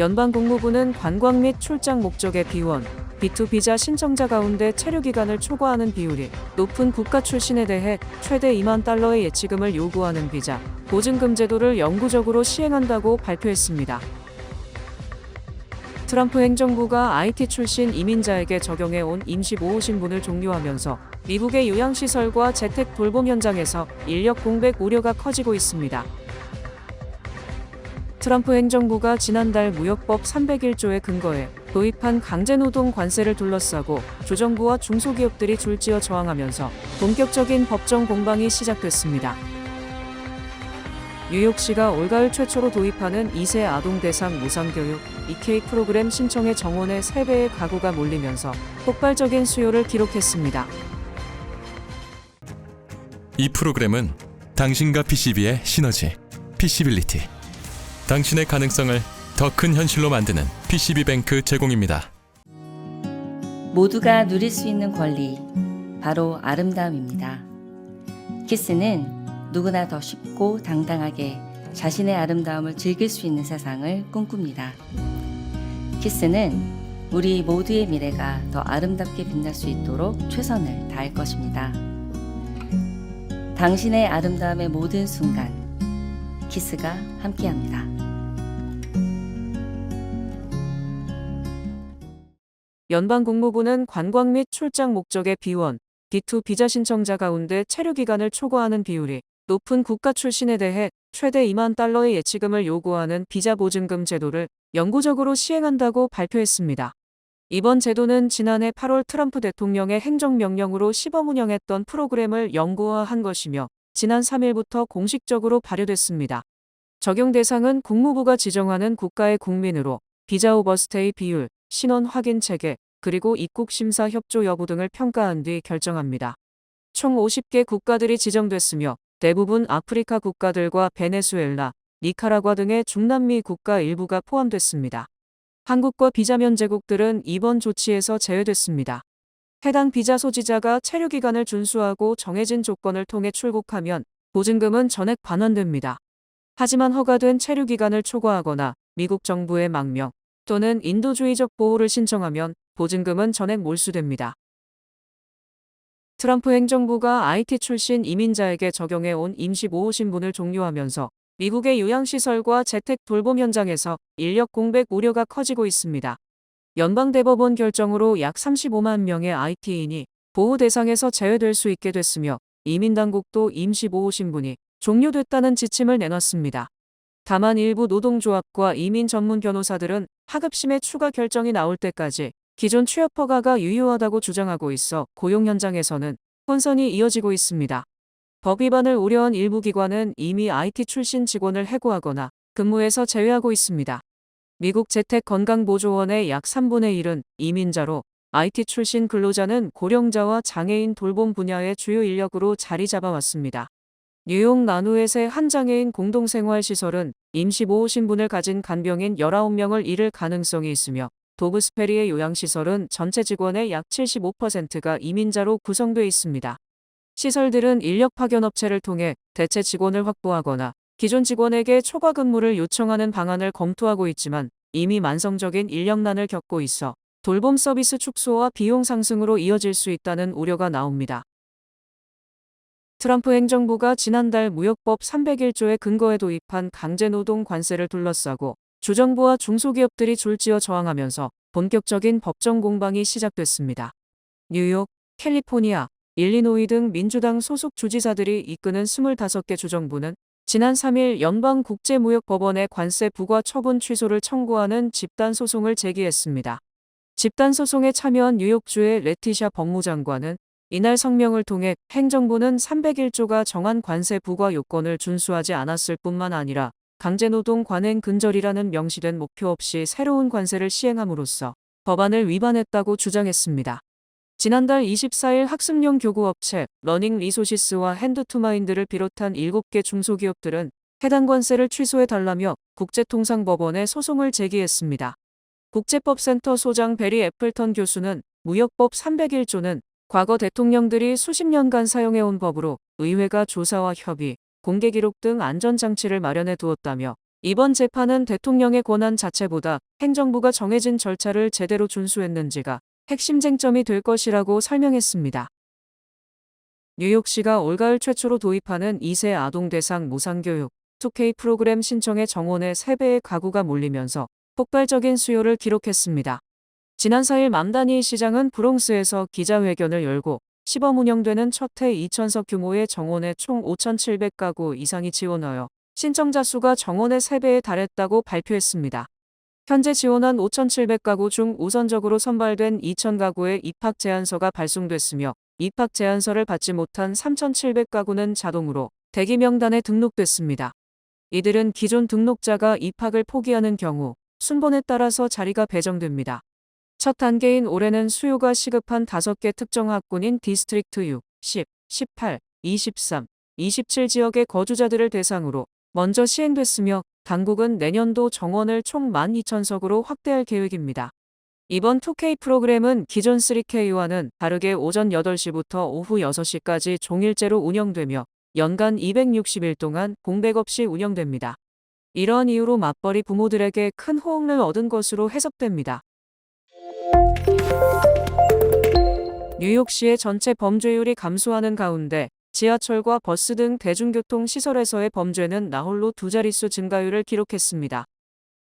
연방국무부는 관광 및 출장 목적의 B1, B2 비자 신청자 가운데 체류기간을 초과하는 비율이 높은 국가 출신에 대해 최대 2만 달러의 예치금을 요구하는 비자 보증금 제도를 영구적으로 시행한다고 발표했습니다. 트럼프 행정부가 IT 출신 이민자에게 적용해온 임시보호신분을 종료하면서 미국의 요양시설과 재택 돌봄 현장에서 인력 공백 우려가 커지고 있습니다. 트럼프 행정부가 지난달 무역법 301조에 근거해 도입한 강제노동 관세를 둘러싸고 주정부와 중소기업들이 줄지어 저항하면서 본격적인 법정 공방이 시작됐습니다. 뉴욕시가 올가을 최초로 도입하는 2세 아동 대상 무상교육 EK 프로그램 신청의 정원에 3배의 가구가 몰리면서 폭발적인 수요를 기록했습니다. 이 프로그램은 당신과 PCB의 시너지, PC빌리티, 당신의 가능성을 더 큰 현실로 만드는 PCB뱅크 제공입니다. 모두가 누릴 수 있는 권리, 바로 아름다움입니다. 키스는 누구나 더 쉽고 당당하게 자신의 아름다움을 즐길 수 있는 세상을 꿈꿉니다. 키스는 우리 모두의 미래가 더 아름답게 빛날 수 있도록 최선을 다할 것입니다. 당신의 아름다움의 모든 순간, 키스가 함께합니다. 연방국무부는 관광 및 출장 목적의 B1, B2 비자 신청자 가운데 체류기간을 초과하는 비율이 높은 국가 출신에 대해 최대 2만 달러의 예치금을 요구하는 비자 보증금 제도를 영구적으로 시행한다고 발표했습니다. 이번 제도는 지난해 8월 트럼프 대통령의 행정명령으로 시범 운영했던 프로그램을 영구화한 것이며 지난 3일부터 공식적으로 발효됐습니다. 적용 대상은 국무부가 지정하는 국가의 국민으로 비자 오버스테이 비율, 신원 확인 체계, 그리고 입국 심사 협조 여부 등을 평가한 뒤 결정합니다. 총 50개 국가들이 지정됐으며 대부분 아프리카 국가들과 베네수엘라, 니카라과 등의 중남미 국가 일부가 포함됐습니다. 한국과 비자 면제국들은 이번 조치에서 제외됐습니다. 해당 비자 소지자가 체류기간을 준수하고 정해진 조건을 통해 출국하면 보증금은 전액 반환됩니다. 하지만 허가된 체류기간을 초과하거나 미국 정부의 망명 또는 인도주의적 보호를 신청하면 보증금은 전액 몰수됩니다. 트럼프 행정부가 IT 출신 이민자에게 적용해온 임시보호신분을 종료하면서 미국의 요양시설과 재택 돌봄 현장에서 인력 공백 우려가 커지고 있습니다. 연방대법원 결정으로 약 35만 명의 IT인이 보호 대상에서 제외될 수 있게 됐으며 이민당국도 임시보호신분이 종료됐다는 지침을 내놨습니다. 다만 일부 노동조합과 이민 전문 변호사들은 하급심의 추가 결정이 나올 때까지 기존 취업 허가가 유효하다고 주장하고 있어 고용 현장에서는 혼선이 이어지고 있습니다. 법 위반을 우려한 일부 기관은 이미 IT 출신 직원을 해고하거나 근무에서 제외하고 있습니다. 미국 재택건강보조원의 약 3분의 1은 이민자로 IT 출신 근로자는 고령자와 장애인 돌봄 분야의 주요 인력으로 자리 잡아왔습니다. 뉴욕 나누엣의 한 장애인 공동생활시설은 임시보호신분을 가진 간병인 19명을 잃을 가능성이 있으며 도브스페리의 요양시설은 전체 직원의 약 75%가 이민자로 구성돼 있습니다. 시설들은 인력 파견 업체를 통해 대체 직원을 확보하거나 기존 직원에게 초과 근무를 요청하는 방안을 검토하고 있지만 이미 만성적인 인력난을 겪고 있어 돌봄 서비스 축소와 비용 상승으로 이어질 수 있다는 우려가 나옵니다. 트럼프 행정부가 지난달 무역법 301조에 근거해 도입한 강제노동 관세를 둘러싸고 주정부와 중소기업들이 줄지어 저항하면서 본격적인 법정 공방이 시작됐습니다. 뉴욕, 캘리포니아, 일리노이 등 민주당 소속 주지사들이 이끄는 25개 주정부는 지난 3일 연방국제무역법원에 관세 부과 처분 취소를 청구하는 집단소송을 제기했습니다. 집단소송에 참여한 뉴욕주의 레티샤 법무장관은 이날 성명을 통해 행정부는 301조가 정한 관세 부과 요건을 준수하지 않았을 뿐만 아니라 강제노동 관행 근절이라는 명시된 목표 없이 새로운 관세를 시행함으로써 법안을 위반했다고 주장했습니다. 지난달 24일 학습용 교구업체 러닝 리소시스와 핸드투마인드를 비롯한 7개 중소기업들은 해당 관세를 취소해달라며 국제통상법원에 소송을 제기했습니다. 국제법센터 소장 베리 애플턴 교수는 무역법 301조는 과거 대통령들이 수십 년간 사용해온 법으로 의회가 조사와 협의, 공개 기록 등 안전장치를 마련해 두었다며 이번 재판은 대통령의 권한 자체보다 행정부가 정해진 절차를 제대로 준수했는지가 핵심 쟁점이 될 것이라고 설명했습니다. 뉴욕시가 올가을 최초로 도입하는 2세 아동 대상 무상교육 2K 프로그램 신청에 정원의 3배의 가구가 몰리면서 폭발적인 수요를 기록했습니다. 지난 4일 맘다니 시장은 브롱스에서 기자회견을 열고 시범 운영되는 첫 해 2,000석 규모의 정원에 총 5,700가구 이상이 지원하여 신청자 수가 정원의 3배에 달했다고 발표했습니다. 현재 지원한 5,700가구 중 우선적으로 선발된 2,000가구의 입학 제안서가 발송됐으며 입학 제안서를 받지 못한 3,700가구는 자동으로 대기 명단에 등록됐습니다. 이들은 기존 등록자가 입학을 포기하는 경우 순번에 따라서 자리가 배정됩니다. 첫 단계인 올해는 수요가 시급한 5개 특정 학군인 디스트릭트 6, 10, 18, 23, 27 지역의 거주자들을 대상으로 먼저 시행됐으며 당국은 내년도 정원을 총 12,000석으로 확대할 계획입니다. 이번 2K 프로그램은 기존 3K와는 다르게 오전 8시부터 오후 6시까지 종일제로 운영되며 연간 260일 동안 공백 없이 운영됩니다. 이러한 이유로 맞벌이 부모들에게 큰 호응을 얻은 것으로 해석됩니다. 뉴욕시의 전체 범죄율이 감소하는 가운데 지하철과 버스 등 대중교통 시설에서의 범죄는 나홀로 2자릿수 증가율을 기록했습니다.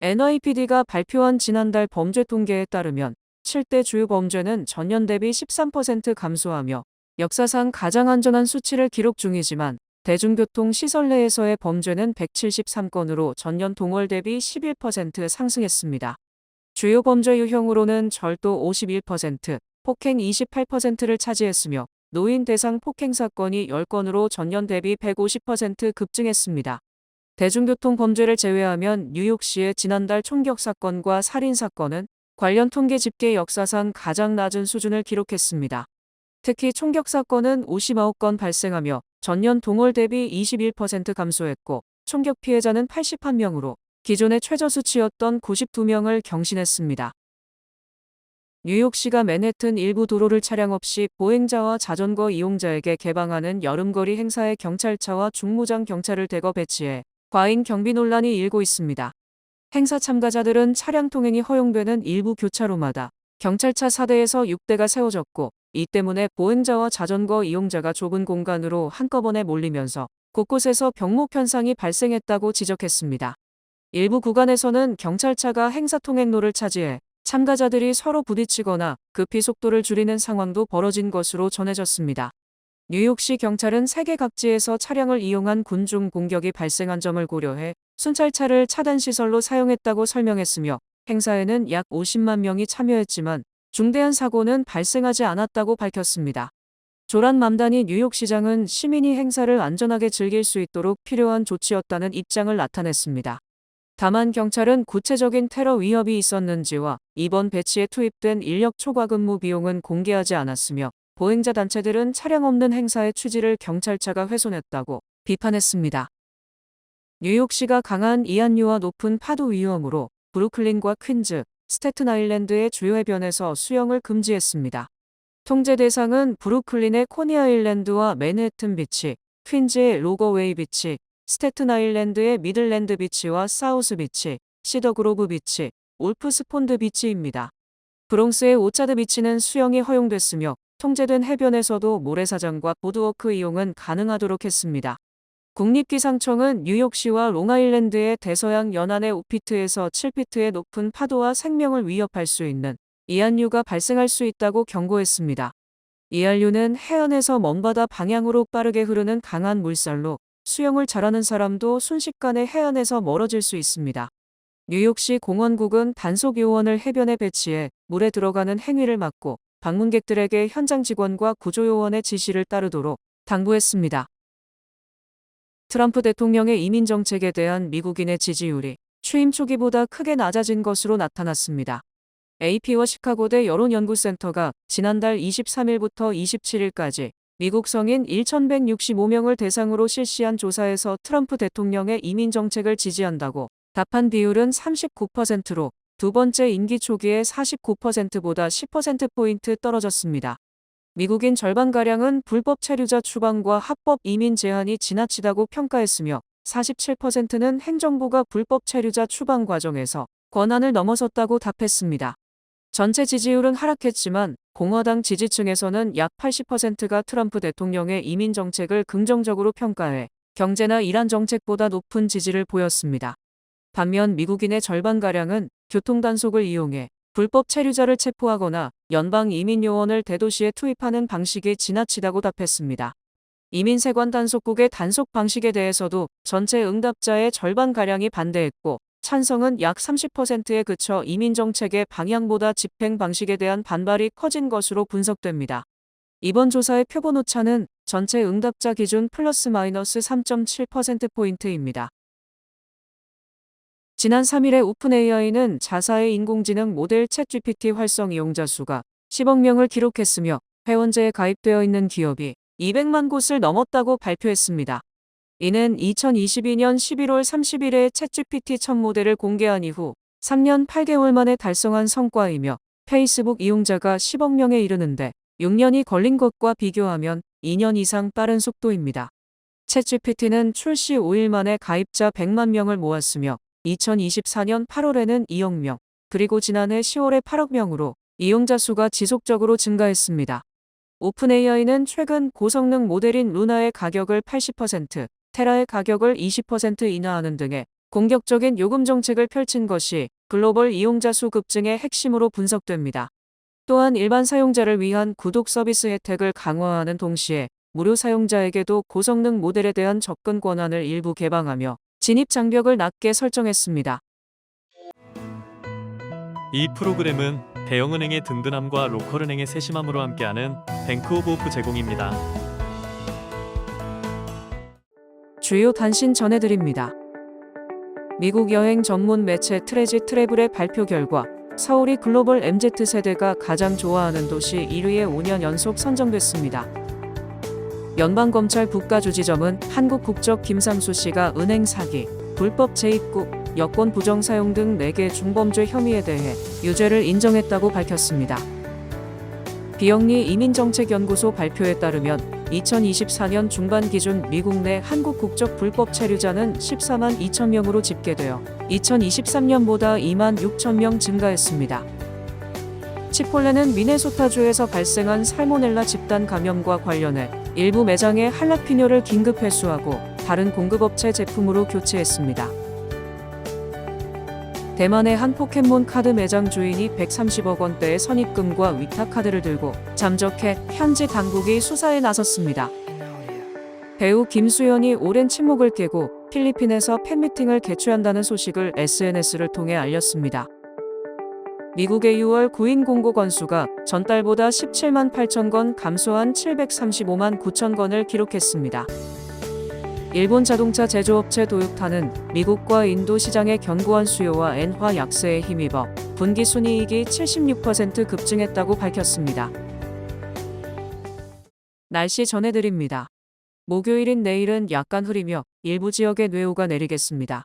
NYPD가 발표한 지난달 범죄 통계에 따르면 7대 주요 범죄는 전년 대비 13% 감소하며 역사상 가장 안전한 수치를 기록 중이지만 대중교통 시설 내에서의 범죄는 173건으로 전년 동월 대비 11% 상승했습니다. 주요 범죄 유형으로는 절도 51%, 폭행 28%를 차지했으며 노인 대상 폭행 사건이 10건으로 전년 대비 150% 급증했습니다. 대중교통 범죄를 제외하면 뉴욕시의 지난달 총격 사건과 살인 사건은 관련 통계 집계 역사상 가장 낮은 수준을 기록했습니다. 특히 총격 사건은 59건 발생하며 전년 동월 대비 21% 감소했고 총격 피해자는 81명으로 기존의 최저 수치였던 92명을 경신했습니다. 뉴욕시가 맨해튼 일부 도로를 차량 없이 보행자와 자전거 이용자에게 개방하는 여름거리 행사에 경찰차와 중무장 경찰을 대거 배치해 과잉 경비 논란이 일고 있습니다. 행사 참가자들은 차량 통행이 허용되는 일부 교차로마다 경찰차 4대에서 6대가 세워졌고 이 때문에 보행자와 자전거 이용자가 좁은 공간으로 한꺼번에 몰리면서 곳곳에서 병목 현상이 발생했다고 지적했습니다. 일부 구간에서는 경찰차가 행사 통행로를 차지해 참가자들이 서로 부딪히거나 급히 속도를 줄이는 상황도 벌어진 것으로 전해졌습니다. 뉴욕시 경찰은 세계 각지에서 차량을 이용한 군중 공격이 발생한 점을 고려해 순찰차를 차단시설로 사용했다고 설명했으며 행사에는 약 50만 명이 참여했지만 중대한 사고는 발생하지 않았다고 밝혔습니다. 조란 맘다니 뉴욕시장은 시민이 행사를 안전하게 즐길 수 있도록 필요한 조치였다는 입장을 나타냈습니다. 다만 경찰은 구체적인 테러 위협이 있었는지와 이번 배치에 투입된 인력 초과 근무 비용은 공개하지 않았으며 보행자 단체들은 차량 없는 행사의 취지를 경찰차가 훼손했다고 비판했습니다. 뉴욕시가 강한 이안류와 높은 파도 위험으로 브루클린과 퀸즈, 스태튼 아일랜드의 주요 해변에서 수영을 금지했습니다. 통제 대상은 브루클린의 코니 아일랜드와 맨해튼 비치, 퀸즈의 로거웨이 비치, 스태튼 아일랜드의 미들랜드 비치와 사우스 비치, 시더그로브 비치, 울프스폰드 비치입니다. 브롱스의 오차드 비치는 수영이 허용됐으며 통제된 해변에서도 모래사장과 보드워크 이용은 가능하도록 했습니다. 국립기상청은 뉴욕시와 롱아일랜드의 대서양 연안의 5피트에서 7피트의 높은 파도와 생명을 위협할 수 있는 이안류가 발생할 수 있다고 경고했습니다. 이안류는 해안에서 먼바다 방향으로 빠르게 흐르는 강한 물살로 수영을 잘하는 사람도 순식간에 해안에서 멀어질 수 있습니다. 뉴욕시 공원국은 단속 요원을 해변에 배치해 물에 들어가는 행위를 막고 방문객들에게 현장 직원과 구조요원의 지시를 따르도록 당부했습니다. 트럼프 대통령의 이민 정책에 대한 미국인의 지지율이 취임 초기보다 크게 낮아진 것으로 나타났습니다. AP와 시카고대 여론연구센터가 지난달 23일부터 27일까지 미국 성인 1,165명을 대상으로 실시한 조사에서 트럼프 대통령의 이민 정책을 지지한다고 답한 비율은 39%로 두 번째 임기 초기에 49%보다 10%포인트 떨어졌습니다. 미국인 절반가량은 불법 체류자 추방과 합법 이민 제한이 지나치다고 평가했으며 47%는 행정부가 불법 체류자 추방 과정에서 권한을 넘어섰다고 답했습니다. 전체 지지율은 하락했지만 공화당 지지층에서는 약 80%가 트럼프 대통령의 이민 정책을 긍정적으로 평가해 경제나 이란 정책보다 높은 지지를 보였습니다. 반면 미국인의 절반가량은 교통단속을 이용해 불법 체류자를 체포하거나 연방 이민요원을 대도시에 투입하는 방식이 지나치다고 답했습니다. 이민세관 단속국의 단속 방식에 대해서도 전체 응답자의 절반가량이 반대했고 찬성은 약 30%에 그쳐 이민정책의 방향보다 집행 방식에 대한 반발이 커진 것으로 분석됩니다. 이번 조사의 표본 오차는 전체 응답자 기준 플러스 마이너스 3.7%포인트입니다. 지난 3일에 오픈AI는 자사의 인공지능 모델 챗GPT 활성 이용자 수가 10억 명을 기록했으며 회원제에 가입되어 있는 기업이 200만 곳을 넘었다고 발표했습니다. 이는 2022년 11월 30일에 챗GPT 첫 모델을 공개한 이후 3년 8개월 만에 달성한 성과이며 페이스북 이용자가 10억 명에 이르는데 6년이 걸린 것과 비교하면 2년 이상 빠른 속도입니다. 챗GPT는 출시 5일 만에 가입자 100만 명을 모았으며 2024년 8월에는 2억 명, 그리고 지난해 10월에 8억 명으로 이용자 수가 지속적으로 증가했습니다. 오픈AI는 최근 고성능 모델인 루나의 가격을 80%, 테라의 가격을 20% 인하하는 등의 공격적인 요금 정책을 펼친 것이 글로벌 이용자 수 급증의 핵심으로 분석됩니다. 또한 일반 사용자를 위한 구독 서비스 혜택을 강화하는 동시에 무료 사용자에게도 고성능 모델에 대한 접근 권한을 일부 개방하며 진입 장벽을 낮게 설정했습니다. 이 프로그램은 대형은행의 든든함과 로컬은행의 세심함으로 함께하는 뱅크 오브 오프 제공입니다. 주요 단신 전해드립니다. 미국 여행 전문 매체 트레지 트래블의 발표 결과 서울이 글로벌 MZ세대가 가장 좋아하는 도시 1위에 5년 연속 선정됐습니다. 연방검찰 북가주지점은 한국 국적 김상수 씨가 은행 사기, 불법 재입국, 여권 부정 사용 등 4개 중범죄 혐의에 대해 유죄를 인정했다고 밝혔습니다. 비영리 이민정책연구소 발표에 따르면 2024년 중반 기준 미국 내 한국 국적 불법 체류자는 14만 2천 명으로 집계되어 2023년보다 2만 6천 명 증가했습니다. 치폴레는 미네소타주에서 발생한 살모넬라 집단 감염과 관련해 일부 매장의 할라피뇨를 긴급 회수하고 다른 공급업체 제품으로 교체했습니다. 대만의 한 포켓몬 카드 매장 주인이 130억 원대의 선입금과 위탁카드를 들고 잠적해 현지 당국이 수사에 나섰습니다. 배우 김수현이 오랜 침묵을 깨고 필리핀에서 팬미팅을 개최한다는 소식을 SNS를 통해 알렸습니다. 미국의 6월 구인 공고 건수가 전달보다 17만 8천 건 감소한 735만 9천 건을 기록했습니다. 일본 자동차 제조업체 도요타는 미국과 인도 시장의 견고한 수요와 엔화 약세에 힘입어 분기 순이익이 76% 급증했다고 밝혔습니다. 날씨 전해드립니다. 목요일인 내일은 약간 흐리며 일부 지역에 뇌우가 내리겠습니다.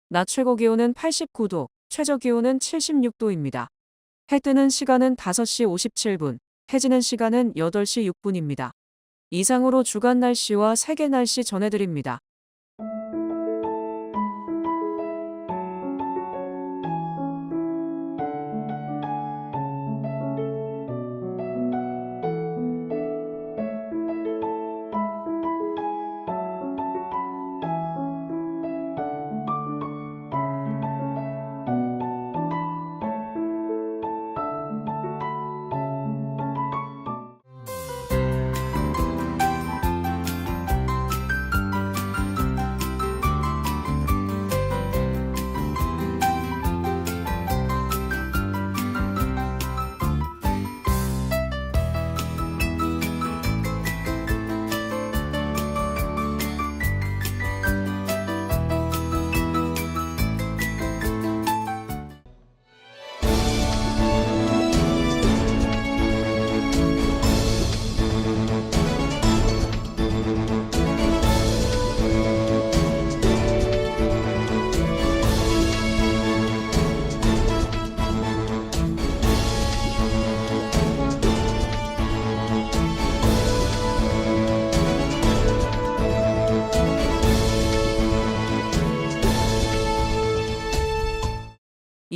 낮 최고 기온은 89도, 최저 기온은 76도입니다. 해 뜨는 시간은 5시 57분, 해 지는 시간은 8시 6분입니다. 이상으로 주간 날씨와 세계 날씨 전해드립니다.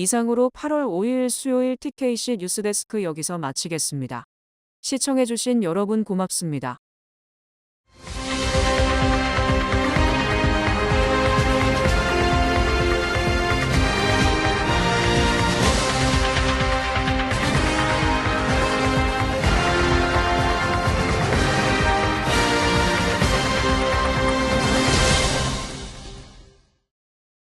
이상으로 8월 5일 수요일 TKC 뉴스데스크 여기서 마치겠습니다. 시청해주신 여러분 고맙습니다.